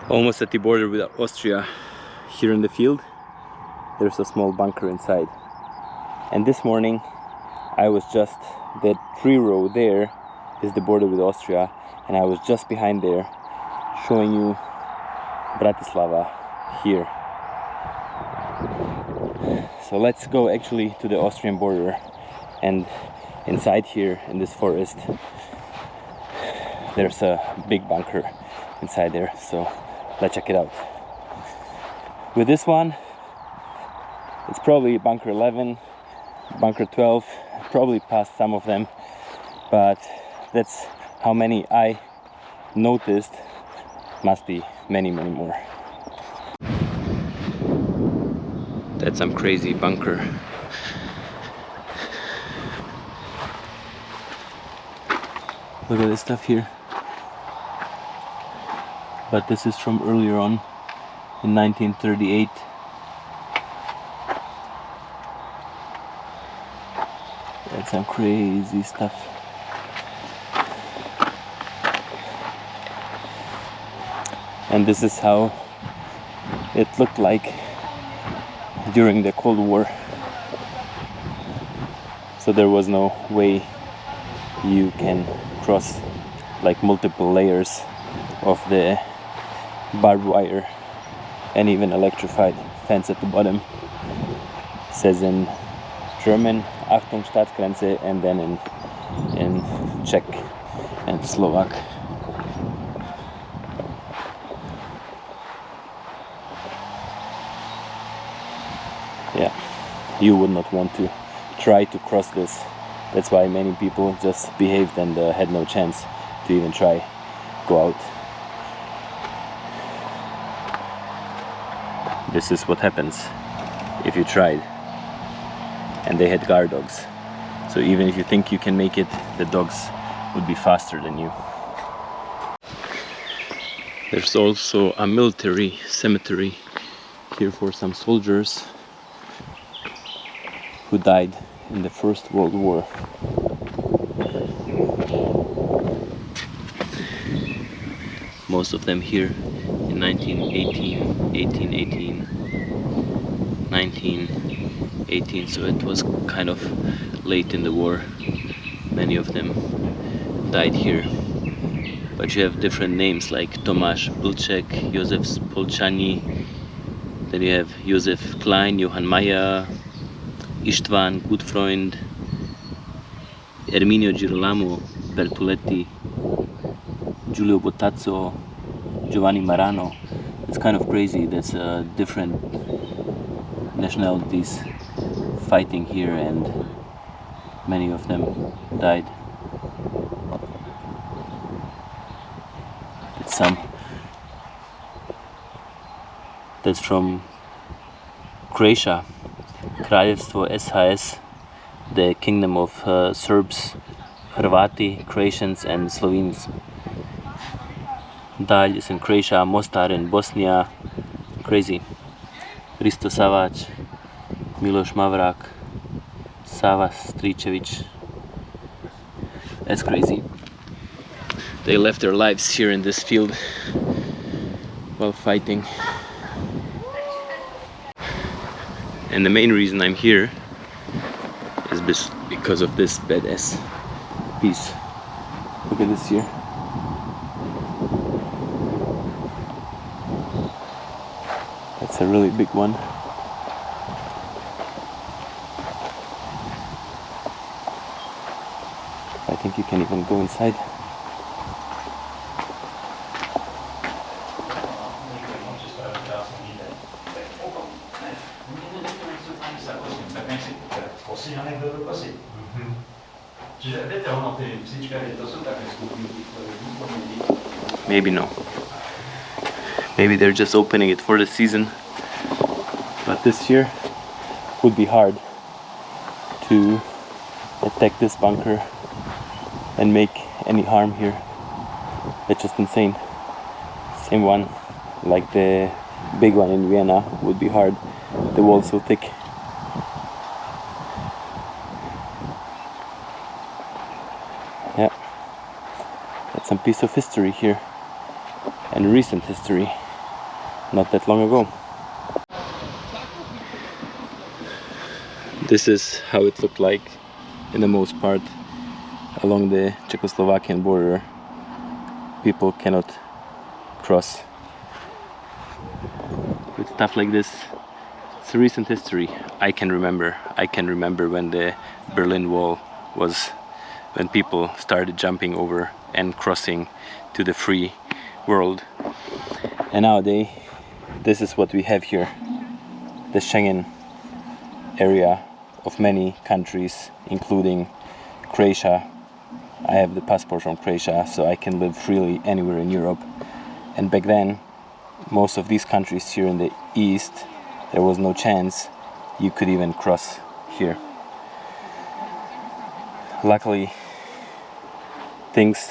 Almost at the border with Austria. Here in the field there's a small bunker inside, and this morning I was just, that tree row there is the border with Austria, and I was just behind there showing you Bratislava here. So let's go actually to the Austrian border, and inside here in this forest there's a big bunker inside there, so let's check it out. With this one, it's probably bunker 11, bunker 12, probably past some of them, but that's how many I noticed. Must be many more. That's some crazy bunker. Look at this stuff here. But this is from earlier on in 1938. That's some crazy stuff. And this is how it looked like during the Cold War. So there was no way you can cross like multiple layers of the barbed wire and even electrified fence at the bottom. It says in German Achtung Staatsgrenze, and then in Czech and Slovak. Yeah, you would not want to try to cross this. That's why many people just behaved and had no chance to even try go out. This is what happens if you tried. And they had guard dogs, so even if you think you can make it, the dogs would be faster than you. There's also a military cemetery here for some soldiers who died in the First World War. Most of them here in 1918, 1818, 1918, so it was kind of late in the war. Many of them died here. But you have different names like Tomáš Blček, Josef Spolčani, then you have Josef Klein, Johann Mayer, Istvan Gutfreund, Erminio Girolamo, Bertoletti, Giulio Bottazzo, Giovanni Marano. It's kind of crazy. That's different nationalities fighting here, and many of them died. It's that's from Croatia, Kraljevstvo SHS, the kingdom of Serbs, Hrvati, Croatians and Slovenes. Dalj is in Croatia, Mostar in Bosnia. Crazy. Risto Savac, Miloš Mavrak, Sava Stričević. That's crazy. They left their lives here in this field while fighting. And the main reason I'm here is because of this badass piece. Look at this here. That's a really big one. I think you can even go inside. Maybe no. Maybe they're just opening it for the season. But this year would be hard to attack this bunker and make any harm here. It's just insane. Same one, like the big one in Vienna, would be hard. The wall's so thick. Yeah, that's some piece of history here, and recent history. not that long ago. This is how it looked like in the most part along the Czechoslovakian border. People cannot cross with stuff like this. It's a recent history. I can remember when the Berlin Wall was, when people started jumping over and crossing to the free world. And nowadays this is what we have here, the Schengen area of many countries, including Croatia. I have the passport from Croatia, so I can live freely anywhere in Europe. And back then, most of these countries here in the east, there was no chance you could even cross here. Luckily, things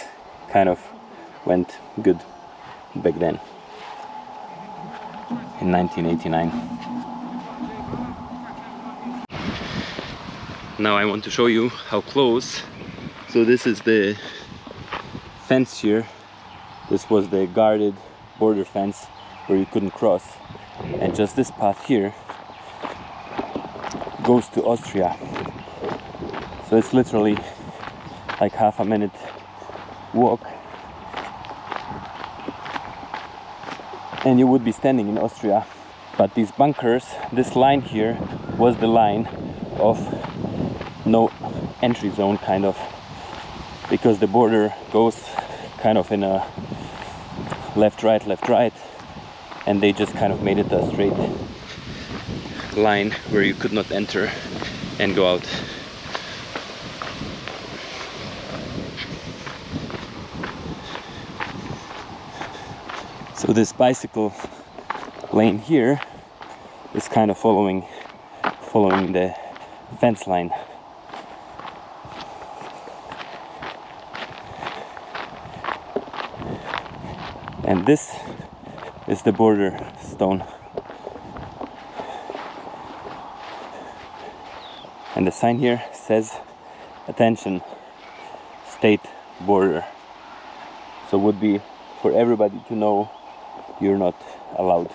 kind of went good back then, in 1989. Now I want to show you how close. So this is the fence here. This was the guarded border fence where you couldn't cross. And just this path here goes to Austria. So it's literally like half a minute walk. And you would be standing in Austria. But these bunkers, this line here was the line of no entry zone, kind of, because the border goes kind of in a left right, and they just kind of made it a straight line where you could not enter and go out. So this bicycle lane here is kind of following the fence line. And this is the border stone. And the sign here says, attention, state border. So it would be for everybody to know you're not allowed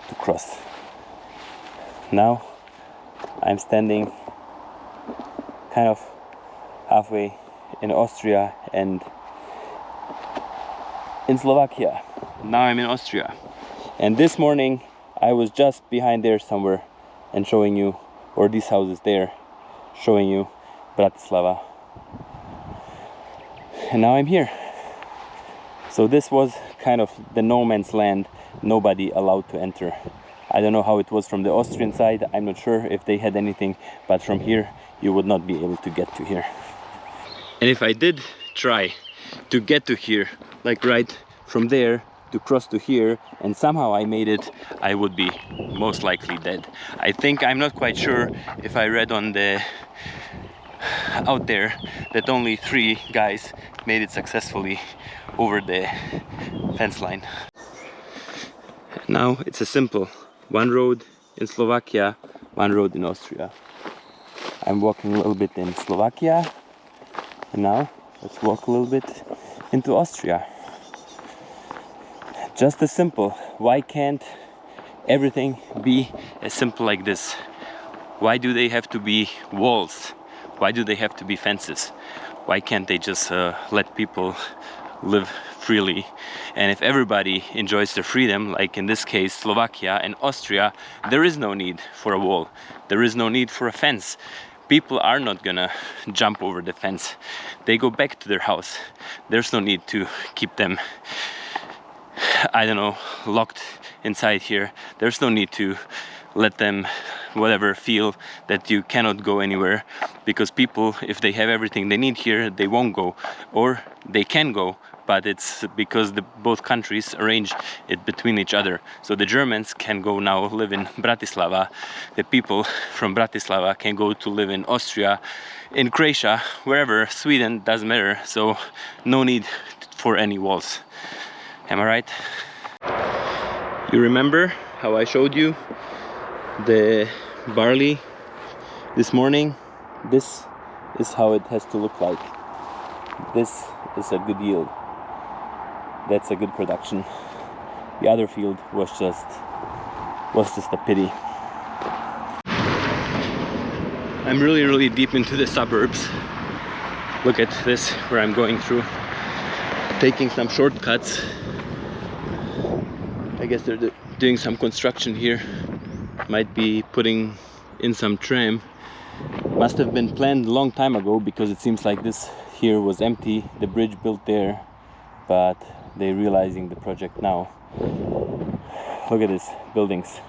to cross. Now I'm standing kind of halfway in Austria and in Slovakia. Now I'm in Austria, and this morning I was just behind there somewhere and showing you, or these houses there, showing you Bratislava. And now I'm here. So this was kind of the no man's land, nobody allowed to enter. I don't know how it was from the Austrian side, I'm not sure if they had anything, but from here you would not be able to get to here. And if I did try to get to here, like right from there to cross to here, and somehow I made it, I would be most likely dead. I think, I'm not quite sure if I read on the out there that only 3 guys made it successfully over the fence line. Now it's a simple one road in Slovakia, one road in Austria. I'm walking a little bit in Slovakia, and now let's walk a little bit into Austria. Just as simple. Why can't everything be as simple like this? Why do they have to be walls? Why do they have to be fences? Why can't they just let people live freely? And if everybody enjoys their freedom, like in this case Slovakia and Austria, there is no need for a wall. There is no need for a fence. People are not gonna jump over the fence. They go back to their house. There's no need to keep them, I don't know, locked inside here. There's no need to let them, whatever, feel that you cannot go anywhere, because people, if they have everything they need here, they won't go, or they can go, but it's because both countries arrange it between each other. So the Germans can go now live in Bratislava, the people from Bratislava can go to live in Austria, in Croatia, wherever, Sweden, doesn't matter, so no need for any walls. Am I right? You remember how I showed you the barley this morning? This is how it has to look like. This is a good yield. That's a good production. The other field was just a pity. I'm really deep into the suburbs. Look at this, where I'm going through, taking some shortcuts. I guess they're doing some construction here. Might be putting in some tram. Must have been planned a long time ago, because it seems like this here was empty, the bridge built there, but they're realizing the project now. Look at these buildings.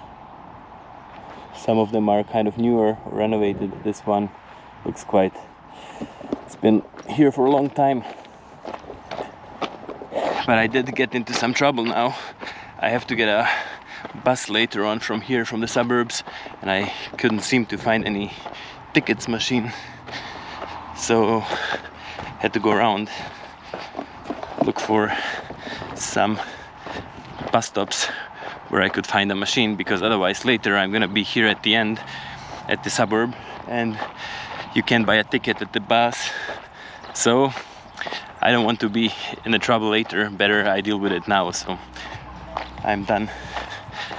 Some of them are kind of newer, renovated. This one looks quite, it's been here for a long time. But I did get into some trouble now. I have to get a bus later on from here, from the suburbs, and I couldn't seem to find any tickets machine, so had to go around, look for some bus stops where I could find a machine, because otherwise later I'm gonna be here at the end, at the suburb, and you can't buy a ticket at the bus. So I don't want to be in the trouble later. Better I deal with it now. So I'm done,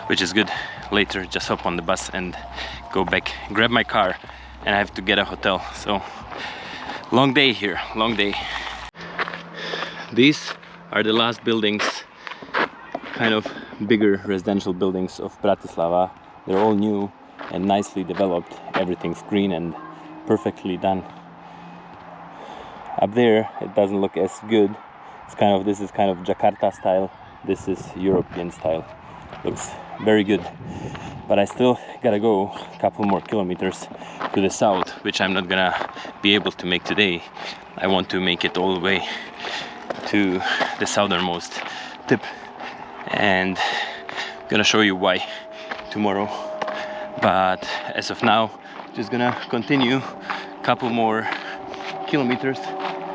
which is good. Later just hop on the bus and go back, grab my car, and I have to get a hotel. So long day here, long day. These are the last buildings, kind of bigger residential buildings of Bratislava. They're all new and nicely developed. Everything's green and perfectly done. Up there it doesn't look as good. It's kind of, this is kind of Jakarta style, this is European style. Looks very good, but I still gotta go a couple more kilometers to the south, which I'm not gonna be able to make today. I want to make it all the way to the southernmost tip, and I'm gonna show you why tomorrow. But as of now, just gonna continue a couple more kilometers,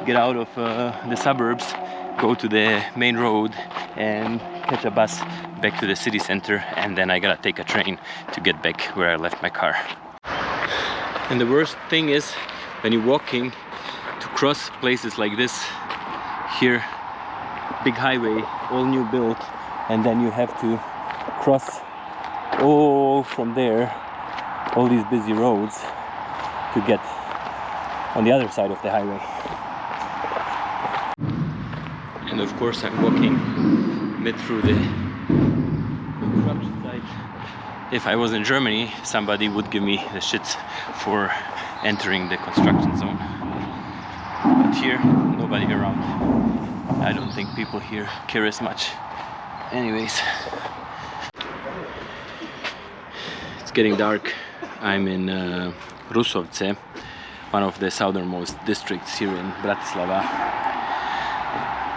get out of the suburbs, go to the main road and catch a bus back to the city center, and then I gotta take a train to get back where I left my car. And the worst thing is when you're walking to cross places like this here, big highway, all new built, and then you have to cross all from there, all these busy roads, to get on the other side of the highway. And of course I'm walking mid through the construction site. If I was in Germany, somebody would give me the shits for entering the construction zone. But here, nobody around. I don't think people here care as much. Anyways, it's getting dark. I'm in Rusovce, one of the southernmost districts here in Bratislava,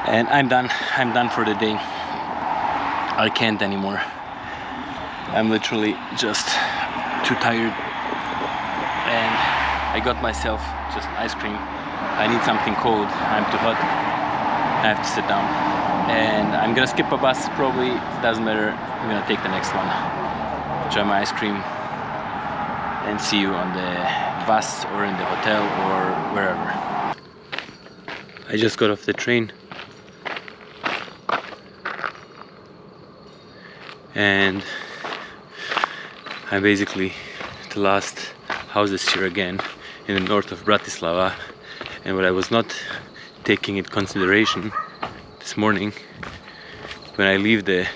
and I'm done for the day. I can't anymore. I'm literally just too tired, and I got myself just ice cream. I need something cold. I'm too hot. I have to sit down, and I'm gonna skip a bus probably. It doesn't matter. I'm gonna take the next one, enjoy my ice cream, and see you on the bus or in the hotel or wherever. I just got off the train, and I'm basically the last houses here again in the north of Bratislava. And what I was not taking into consideration this morning, when I leave the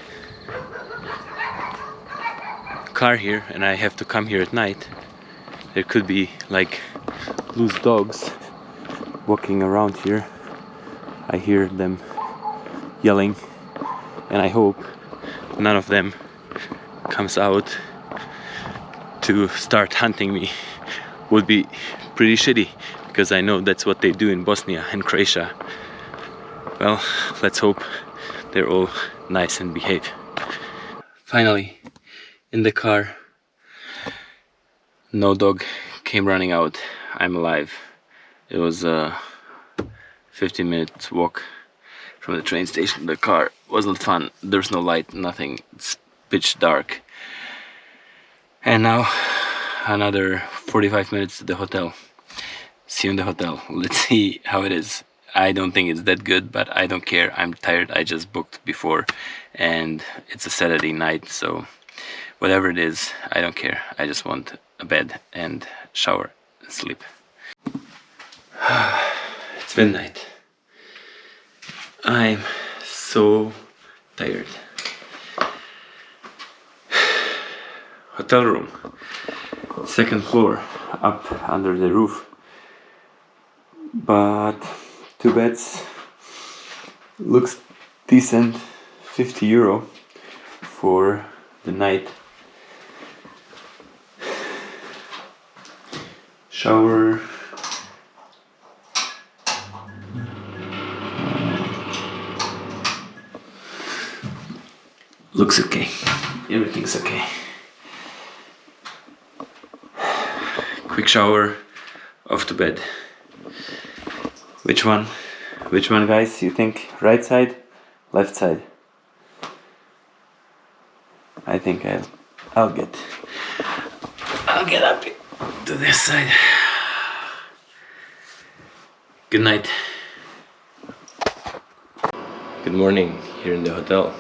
car here and I have to come here at night, there could be like loose dogs walking around here. I hear them yelling, and I hope none of them comes out to start hunting me. Would be pretty shitty, because I know that's what they do in Bosnia and Croatia. Well, let's hope they're all nice and behave. Finally, in the car, no dog came running out. I'm alive. It was a 15 minutes walk from the train station. The car wasn't fun. There's no light, nothing. It's pitch dark. And now another 45 minutes to the hotel. See you in the hotel. Let's see how it is. I don't think it's that good, but I don't care. I'm tired. I just booked before and it's a Saturday night, so whatever it is, I don't care. I just want a bed and shower and sleep. It's midnight. I'm so tired. Hotel room, second floor, up under the roof. But 2 beds, looks decent. 50 euro for the night. Shower. Looks okay. Everything's okay. Quick shower, off to bed. Which one? Which one, guys? You think right side, left side? I think I'll get up to this side. Good night. Good morning here in the hotel.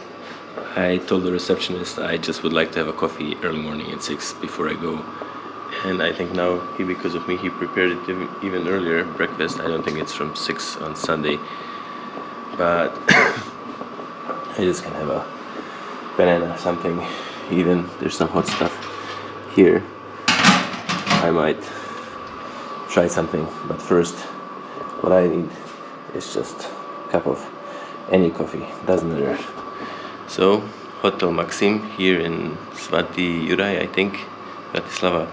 I told the receptionist I just would like to have a coffee early morning at 6 before I go. And I think now, because of me, he prepared it even earlier, breakfast. I don't think it's from 6 on Sunday. But I just can have a banana, something. Even there's some hot stuff here. I might try something. But first, what I need is just a cup of any coffee. Doesn't matter. So, Hotel Maxim here in Svati Juraj, I think, Bratislava.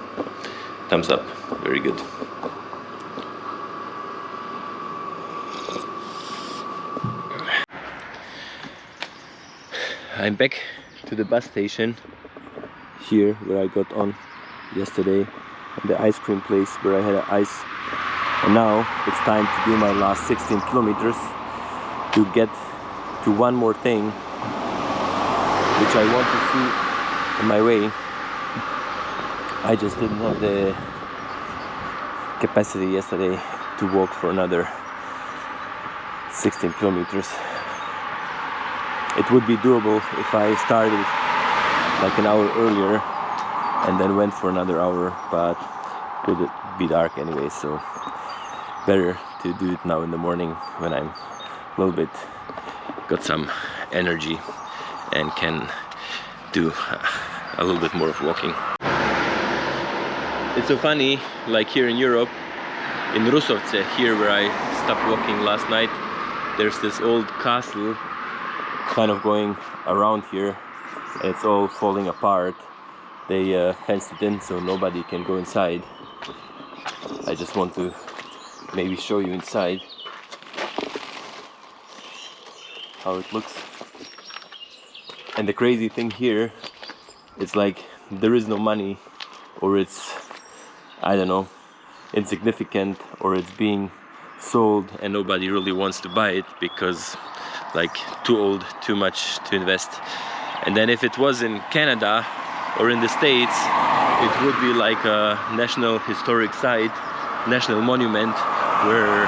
Thumbs up, very good. I'm back to the bus station here where I got on yesterday, and the ice cream place where I had an ice. And now it's time to do my last 16 kilometers to get to one more thing which I want to see on my way. I just didn't have the capacity yesterday to walk for another 16 kilometers. It would be doable if I started like an hour earlier and then went for another hour, but it would be dark anyway, so better to do it now in the morning when I'm a little bit got some energy and can do a little bit more of walking. It's so funny, like here in Europe, in Rusovce, here where I stopped walking last night, there's this old castle kind of going around here, and it's all falling apart. They fenced it in so nobody can go inside. I just want to maybe show you inside how it looks. And the crazy thing here, it's like there is no money, or it's, I don't know, insignificant, or it's being sold and nobody really wants to buy it because like too old, too much to invest. And then if it was in Canada or in the States, it would be like a national historic site, national monument, where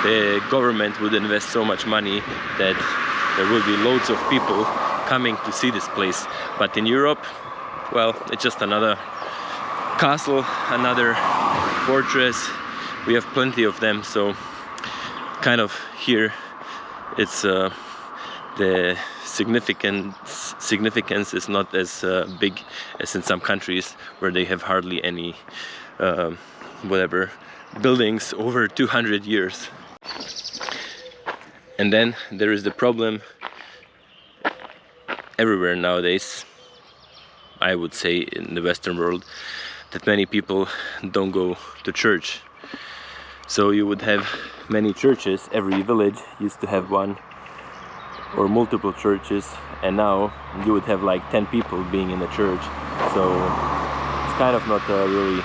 the government would invest so much money that there would be loads of people coming to see this place. But in Europe, well, it's just another castle, another fortress. We have plenty of them, so kind of here it's the significance is not as big as in some countries where they have hardly any whatever buildings over 200 years. And then there is the problem everywhere nowadays, I would say in the Western world, that many people don't go to church. So you would have many churches. Every village used to have one or multiple churches, and now you would have like 10 people being in a church. So it's kind of not really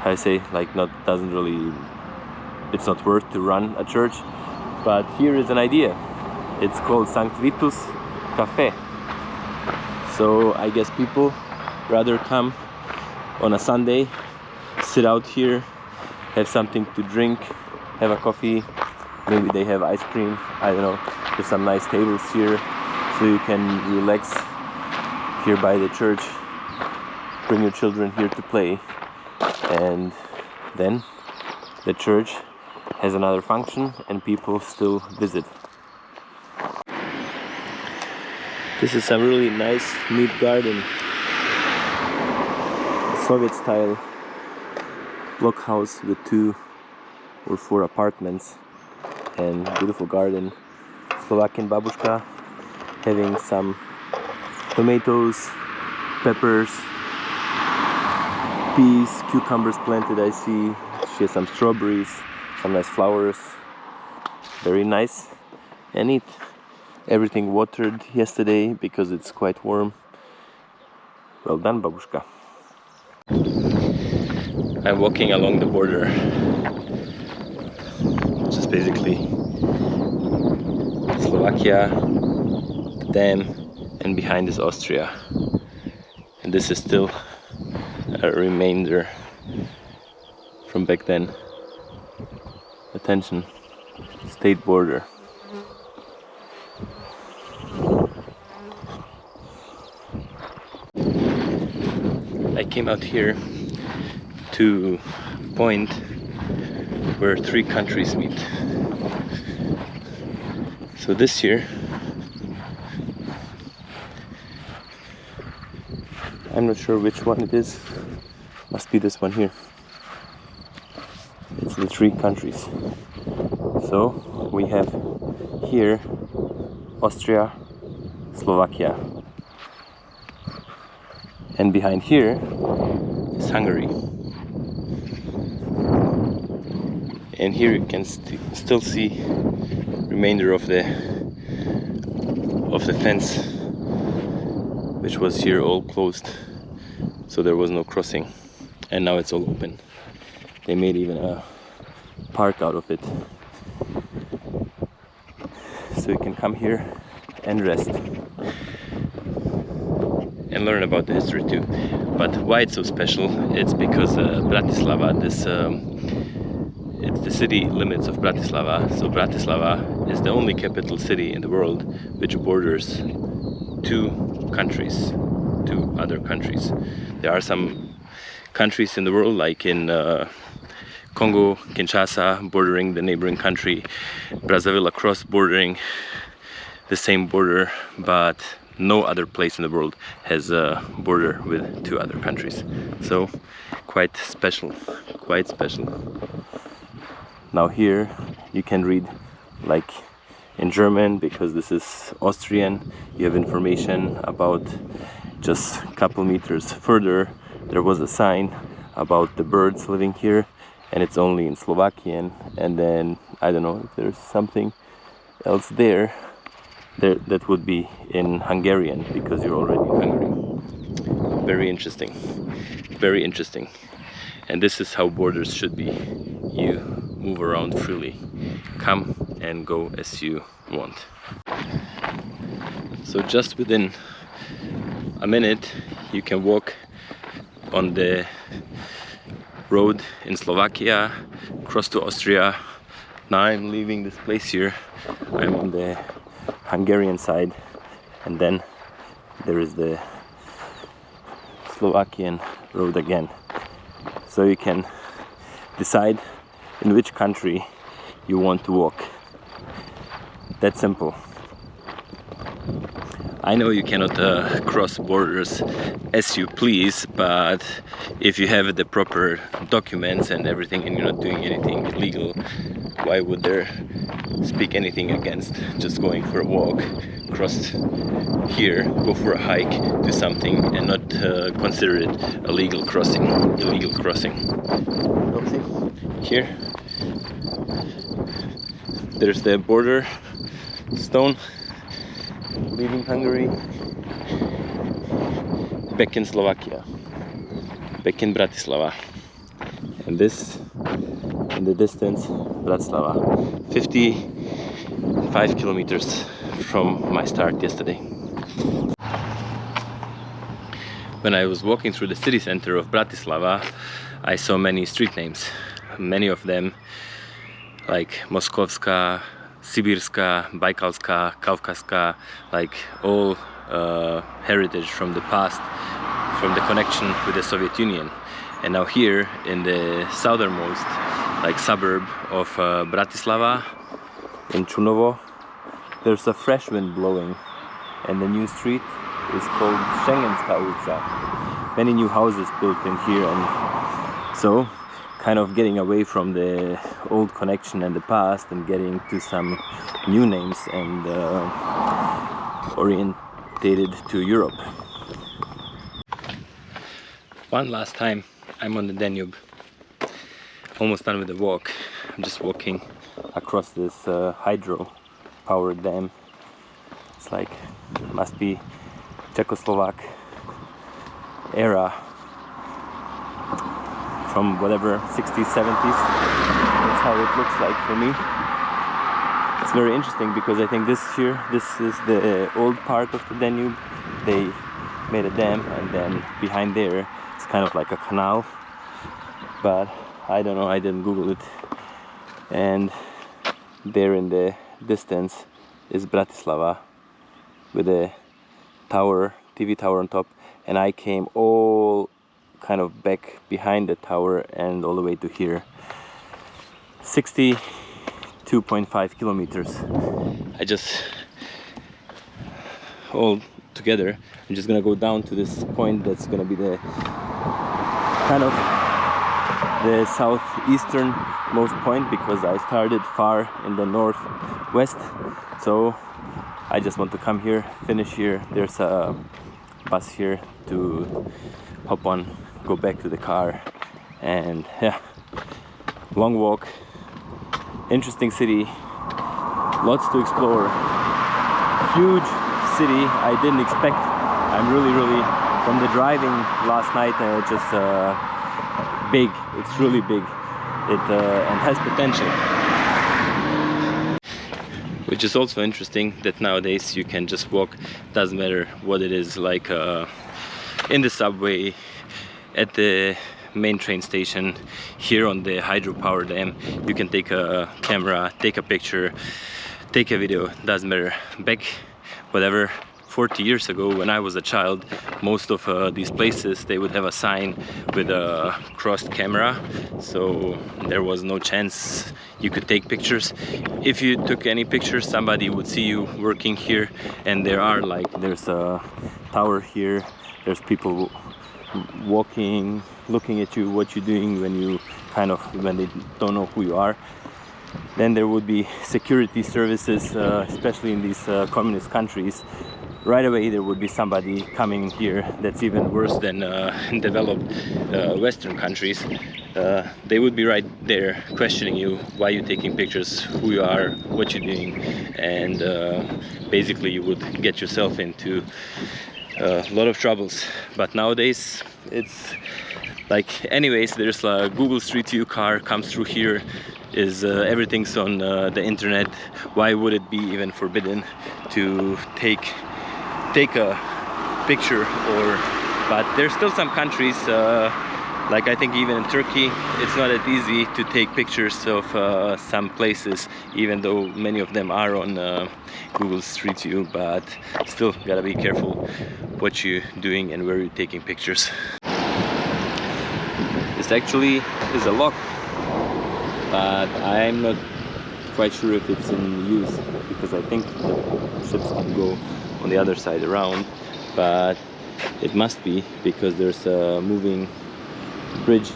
I say, like, doesn't really, it's not worth to run a church. But here is an idea. It's called Sankt Vitus Cafe. So I guess people rather come on a Sunday, sit out here have something to drink, have a coffee, maybe they have ice cream, I don't know. There's some nice tables here, so you can relax here by the church, bring your children here to play, and then the church has another function and people still visit. This is a really nice neat garden, Soviet style block house with 2 or 4 apartments and beautiful garden. Slovakian babushka having some tomatoes, peppers, peas, cucumbers planted, I see. She has some strawberries, some nice flowers. Very nice and neat. Everything watered yesterday because it's quite warm. Well done, babushka. I'm walking along the border, which is basically Slovakia, the dam, and behind is Austria. And this is still a remainder from back then. Attention, state border. I came out here to a point where 3 countries meet. So this year I'm not sure which one it is. Must be this one here. It's the 3 countries. So we have here Austria, Slovakia, and behind here is Hungary. And here you can still see remainder of the fence, which was here all closed, so there was no crossing, and now it's all open. They made even a park out of it, so you can come here and rest and learn about the history too. But why it's so special, it's because Bratislava, it's the city limits of Bratislava. So Bratislava is the only capital city in the world which borders 2 countries, 2 other countries. There are some countries in the world, like in Congo, Kinshasa, bordering the neighboring country, Brazzaville across bordering the same border, but no other place in the world has a border with 2 other countries. So quite special, quite special. Now here you can read like in German, because this is Austrian. You have information about just a couple meters further. There was a sign about the birds living here, and it's only in Slovakian. And then I don't know if there's something else there that would be in Hungarian, because you're already in Hungary. Very interesting, very interesting. And this is how borders should be. You move around freely, come and go as you want. So just within a minute you can walk on the road in Slovakia, cross to Austria. Now I'm leaving this place here. I'm on the Hungarian side, and then there is the Slovakian road again. So you can decide in which country you want to walk. That's simple. I know you cannot cross borders as you please, but if you have the proper documents and everything and you're not doing anything illegal, why would there speak anything against just going for a walk, cross here, go for a hike, do something, and not consider it a legal crossing, illegal crossing. Okay. Here there's the border stone leaving Hungary, back in Slovakia, back in Bratislava, and this in the distance Bratislava, 55 kilometers from my start yesterday. When I was walking through the city center of Bratislava, I saw many street names many of them, like Moskovska, Sibirska, Baikalska, Kavkazska, like all heritage from the past, from the connection with the Soviet Union. And now here in the southernmost like suburb of Bratislava, in Čunovo, there's a fresh wind blowing, and the new street is called Schengenska ulica. Many new houses built in here, and so kind of getting away from the old connection and the past and getting to some new names and orientated to Europe. One last time I'm on the Danube, almost done with the walk. I'm just walking across this hydro powered dam. It's like, must be Czechoslovak era, from whatever 60s, 70s. That's how it looks like for me. It's very interesting because I think this is the old part of the Danube. They made a dam, and then behind there it's kind of like a canal, but I don't know, I didn't Google it. And there in the distance is Bratislava with a tower, TV tower on top, and I came all kind of back behind the tower and all the way to here. 62.5 kilometers. I just, all together, I'm just gonna go down to this point that's gonna be the kind of the southeastern most point, because I started far in the northwest. So I just want to come here, finish here. There's a bus here to hop on, go back to the car, and yeah, long walk, interesting city, lots to explore, huge city. I didn't expect. I'm really from the driving last night, just big. It's really big. It and has potential. Which is also interesting that nowadays you can just walk, doesn't matter what it is, like in the subway, at the main train station, here on the hydropower dam. You can take a camera, take a picture, take a video, doesn't matter. Back, whatever, 40 years ago, when I was a child, most of these places, they would have a sign with a crossed camera, so there was no chance you could take pictures. If you took any pictures, somebody would see you working here, and there's a tower here, there's people walking, looking at you, what you're doing when they don't know who you are. Then there would be security services, especially in these communist countries. Right away there would be somebody coming here that's even worse than developed Western countries. They would be right there questioning you, why you're taking pictures, who you are, what you're doing, and basically you would get yourself into a lot of troubles. But nowadays it's like, anyways, there's a Google Street View car comes through here, is everything's on the internet. Why would it be even forbidden to take a picture? But there's still some countries, like I think even in Turkey, it's not that easy to take pictures of some places, even though many of them are on Google Street View. But still gotta be careful what you're doing and where you're taking pictures. This actually is a lock, but I'm not quite sure if it's in use, because I think the ships can go on the other side around, but it must be, because there's a moving bridge.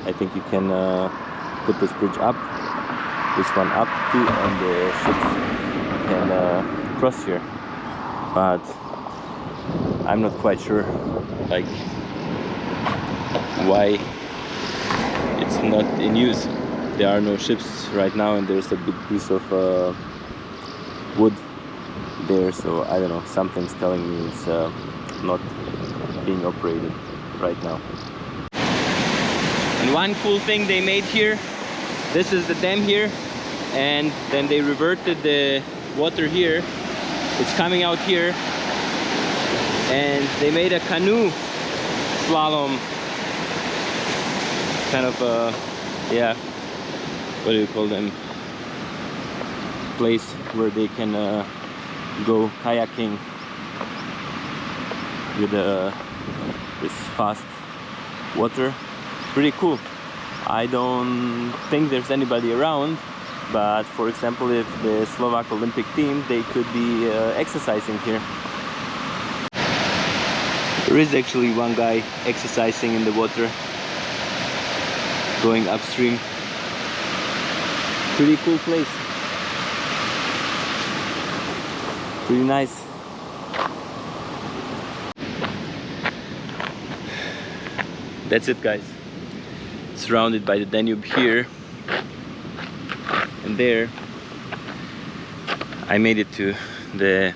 I think you can put this bridge up, this one up too, and the ships can cross here. But I'm not quite sure like why it's not in use. There are no ships right now, and there's a big piece of wood there, so I don't know, something's telling me it's not being operated right now. And one cool thing they made here, this is the dam here, and then they reverted the water here. It's coming out here, and they made a canoe slalom kind of yeah, what do you call them, place where they can go kayaking with this fast water. Pretty cool. I don't think there's anybody around, but for example, if the Slovak Olympic team, they could be exercising here. There is actually one guy exercising in the water, going upstream. Pretty cool place. Pretty nice. That's it, guys. Surrounded by the Danube here and there. I made it to the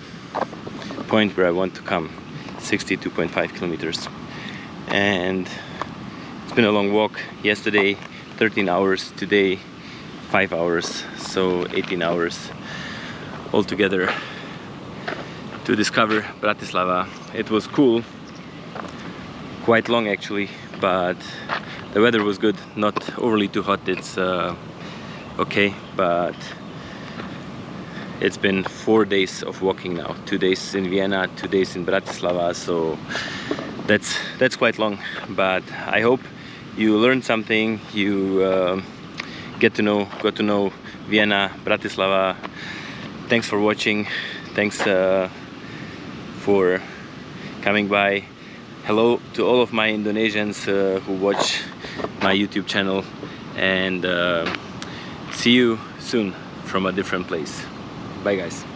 point where I want to come, 62.5 kilometers. And it's been a long walk. Yesterday 13 hours, today 5 hours, so 18 hours altogether to discover Bratislava. It was cool, quite long actually, but the weather was good, not overly too hot. It's okay, but it's been 4 days of walking now. 2 days in Vienna, 2 days in Bratislava, so that's quite long. But I hope you learned something, you got to know Vienna, Bratislava. Thanks for watching. Thanks for coming by. Hello to all of my Indonesians who watch my YouTube channel, and see you soon from a different place. Bye guys.